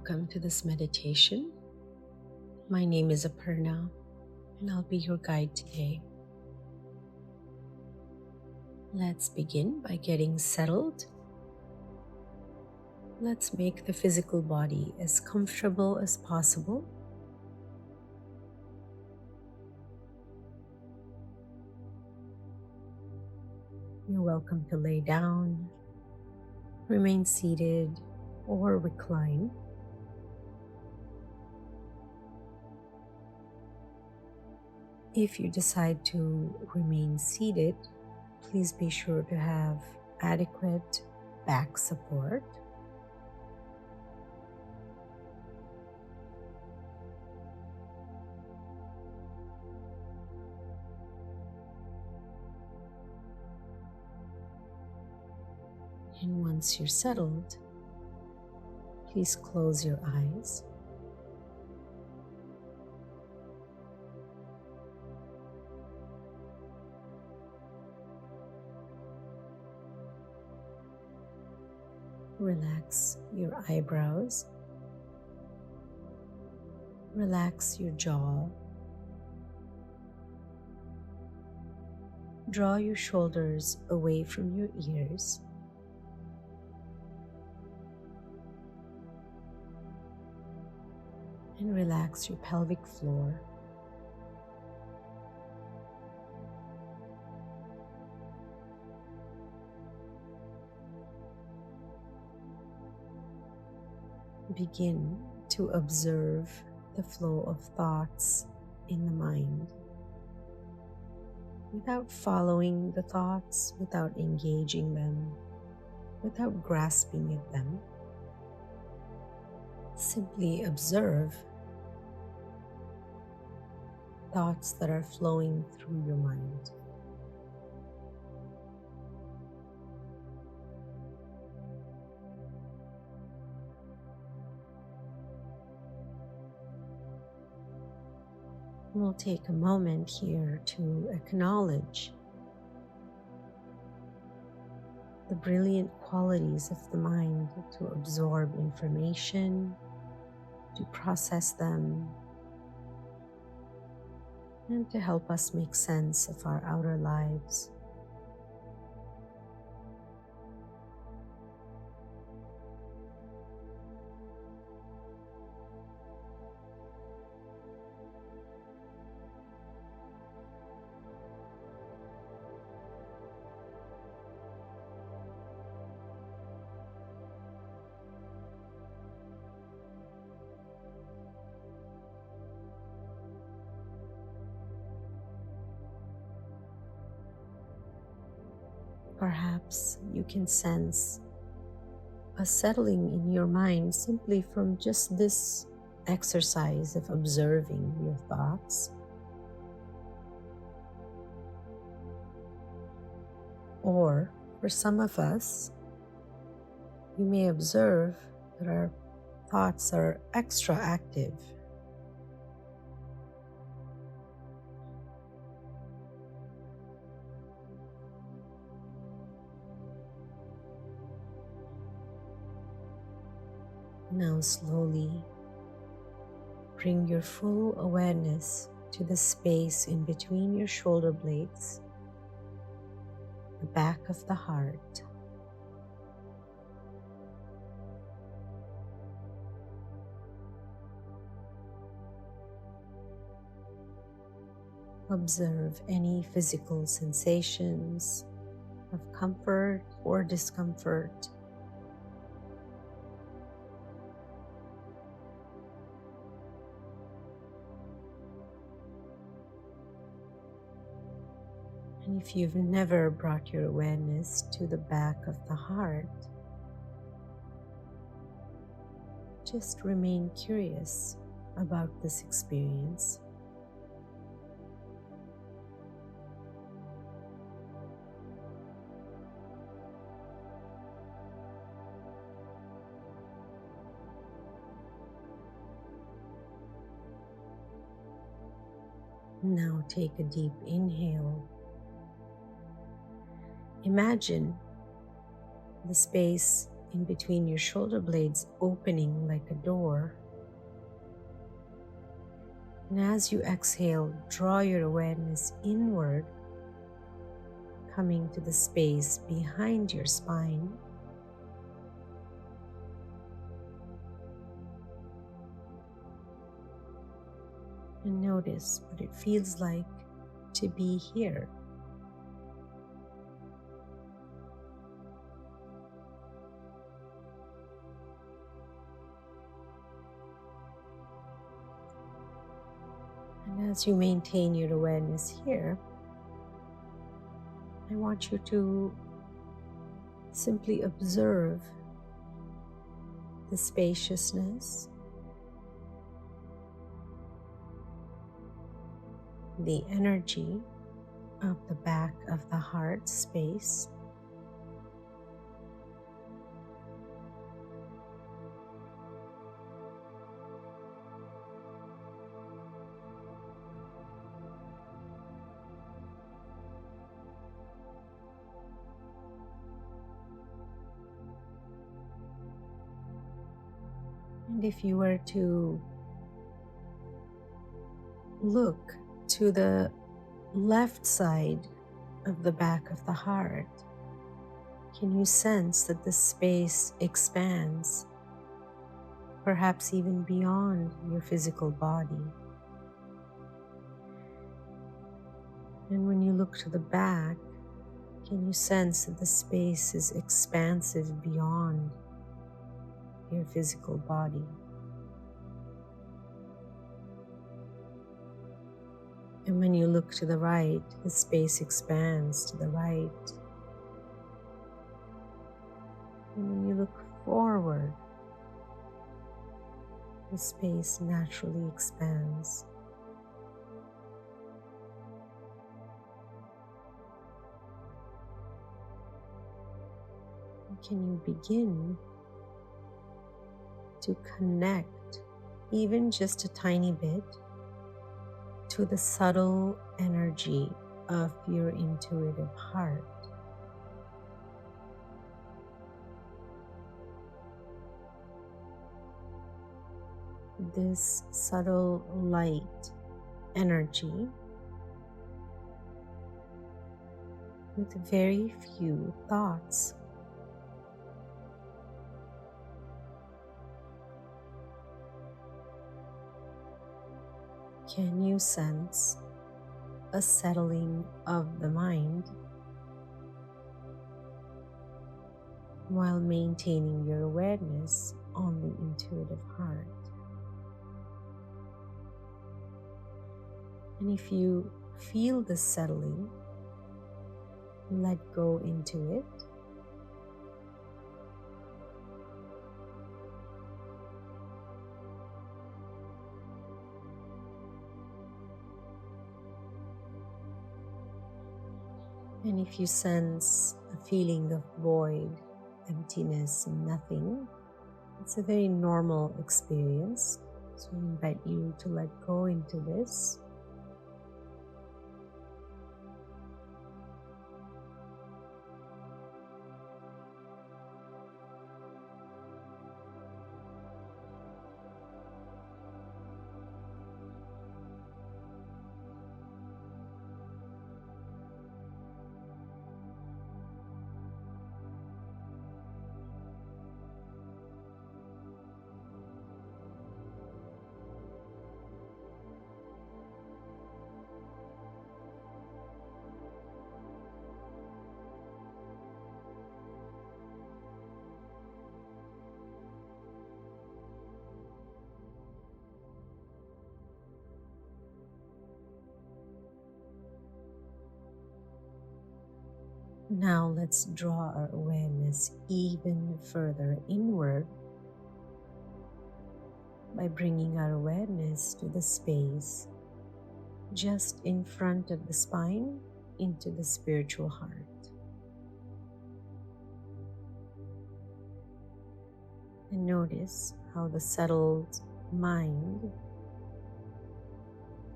Welcome to this meditation. My name is Aparna, and I'll be your guide today. Let's begin by getting settled. Let's make the physical body as comfortable as possible. You're welcome to lay down, remain seated, or recline. If you decide to remain seated, please be sure to have adequate back support. And once you're settled, please close your eyes. Relax your eyebrows. Relax your jaw. Draw your shoulders away from your ears. And relax your pelvic floor. Begin to observe the flow of thoughts in the mind. Without following the thoughts, without engaging them, without grasping at them. Simply observe thoughts that are flowing through your mind. We'll take a moment here to acknowledge the brilliant qualities of the mind to absorb information, to process them, and to help us make sense of our outer lives. Perhaps you can sense a settling in your mind simply from just this exercise of observing your thoughts. Or for some of us, you may observe that our thoughts are extra active. Now slowly bring your full awareness to the space in between your shoulder blades, the back of the heart. Observe any physical sensations of comfort or discomfort. And if you've never brought your awareness to the back of the heart, just remain curious about this experience. Now take a deep inhale. Imagine the space in between your shoulder blades opening like a door. And as you exhale, draw your awareness inward, coming to the space behind your spine. And notice what it feels like to be here. And as you maintain your awareness here, I want you to simply observe the spaciousness, the energy of the back of the heart space. And if you were to look to the left side of the back of the heart, can you sense that the space expands, perhaps even beyond your physical body? And when you look to the back, can you sense that the space is expansive beyond your physical body? And when you look to the right, the space expands to the right. And when you look forward, the space naturally expands. And can you begin to connect, even just a tiny bit, to the subtle energy of your intuitive heart? This subtle light energy with very few thoughts. Can you sense a settling of the mind while maintaining your awareness on the intuitive heart? And if you feel the settling, let go into it. And if you sense a feeling of void, emptiness, and nothing, it's a very normal experience. So I invite you to let go into this. Now let's draw our awareness even further inward by bringing our awareness to the space just in front of the spine into the spiritual heart. And notice how the settled mind,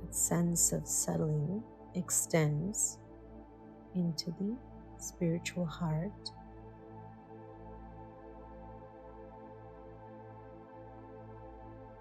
that sense of settling, extends into the spiritual heart.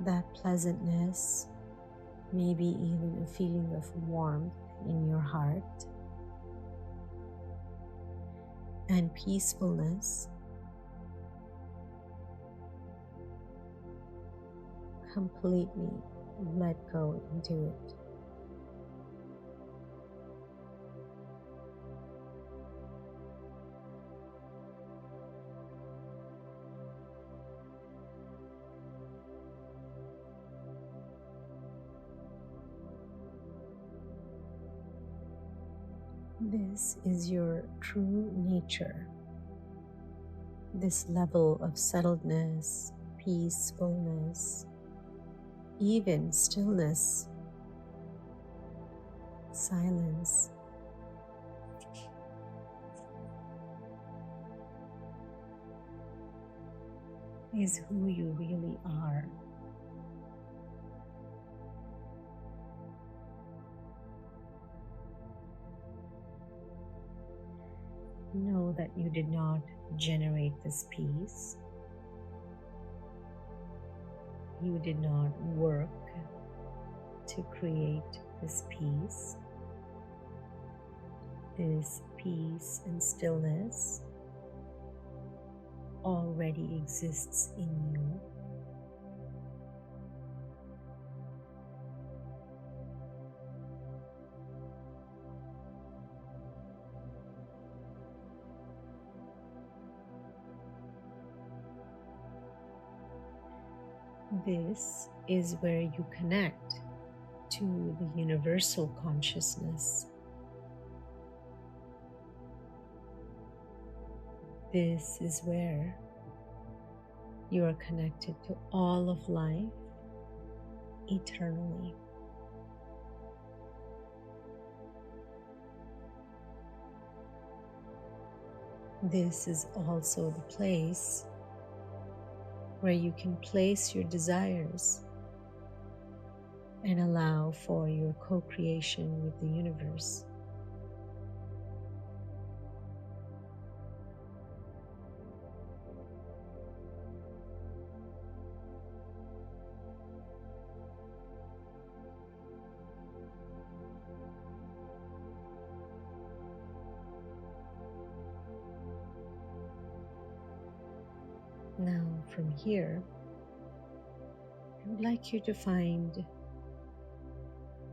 that pleasantness, maybe even a feeling of warmth in your heart, and peacefulness, completely let go into it. This is your true nature. This level of settledness, peacefulness, even stillness, silence, is who you really are. Know that you did not generate this peace. You did not work to create this peace. This peace and stillness already exists in you. This is where you connect to the universal consciousness. This is where you are connected to all of life eternally. This is also the place where you can place your desires and allow for your co-creation with the universe. Now, from here, I would like you to find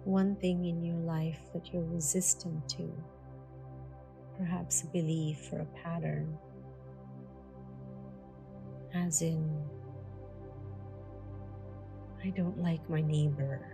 one thing in your life that you're resistant to, perhaps a belief or a pattern, as in, I don't like my neighbor,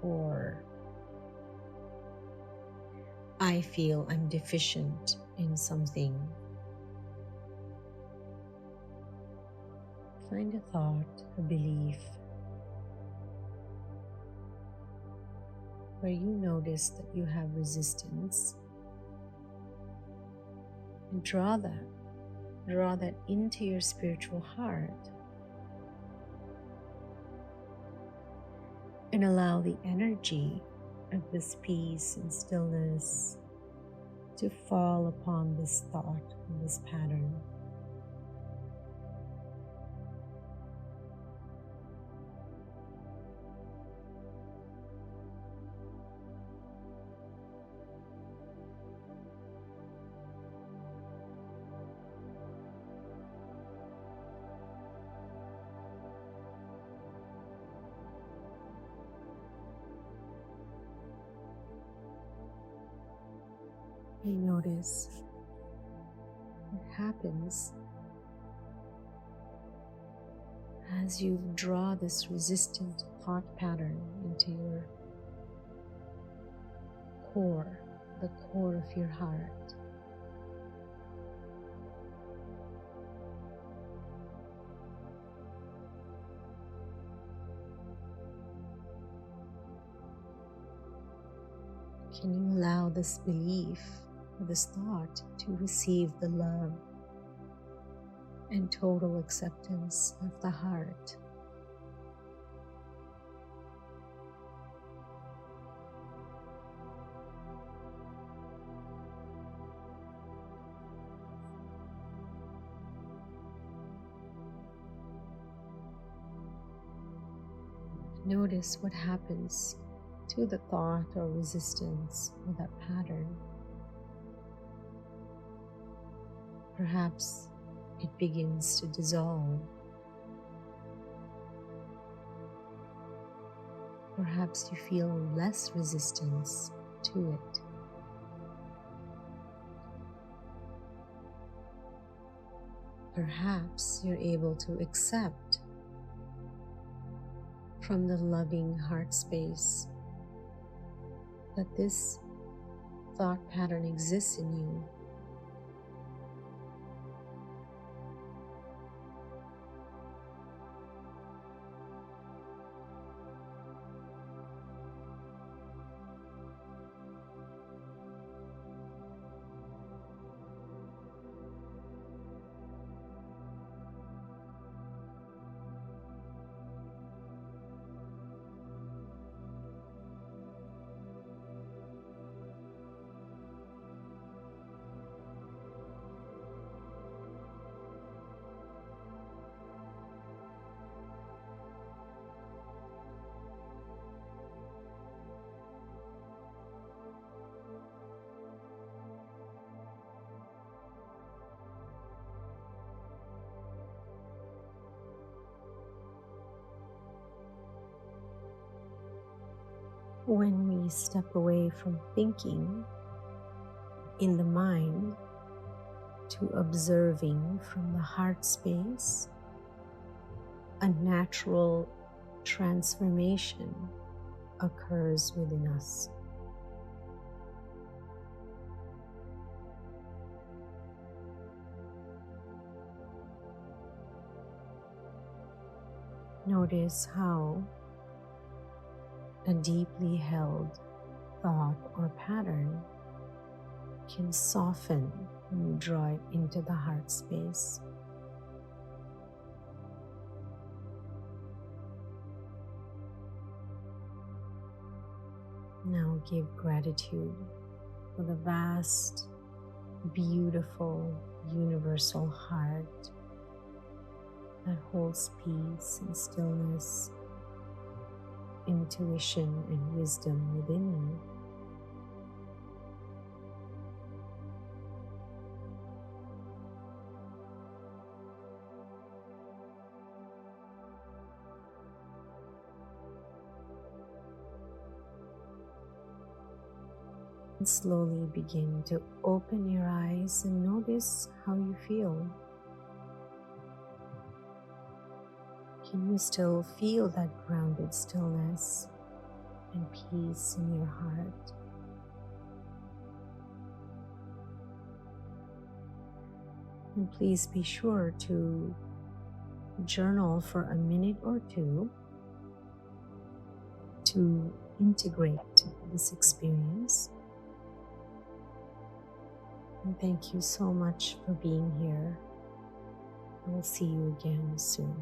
or I feel I'm deficient in something. Find a thought, a belief, where you notice that you have resistance, and draw that into your spiritual heart, and allow the energy of this peace and stillness to fall upon this thought and this pattern. You notice what happens as you draw this resistant thought pattern into your core, the core of your heart. Can you allow this belief, this thought, to receive the love and total acceptance of the heart? Notice what happens to the thought or resistance or that pattern. Perhaps it begins to dissolve. Perhaps you feel less resistance to it. Perhaps you're able to accept from the loving heart space that this thought pattern exists in you. When we step away from thinking in the mind to observing from the heart space, a natural transformation occurs within us. Notice how a deeply held thought or pattern can soften when you draw it into the heart space. Now give gratitude for the vast, beautiful, universal heart that holds peace and stillness, intuition and wisdom within you. And slowly begin to open your eyes and notice how you feel. Can you still feel that grounded stillness and peace in your heart? And please be sure to journal for a minute or two to integrate this experience. And thank you so much for being here. I will see you again soon.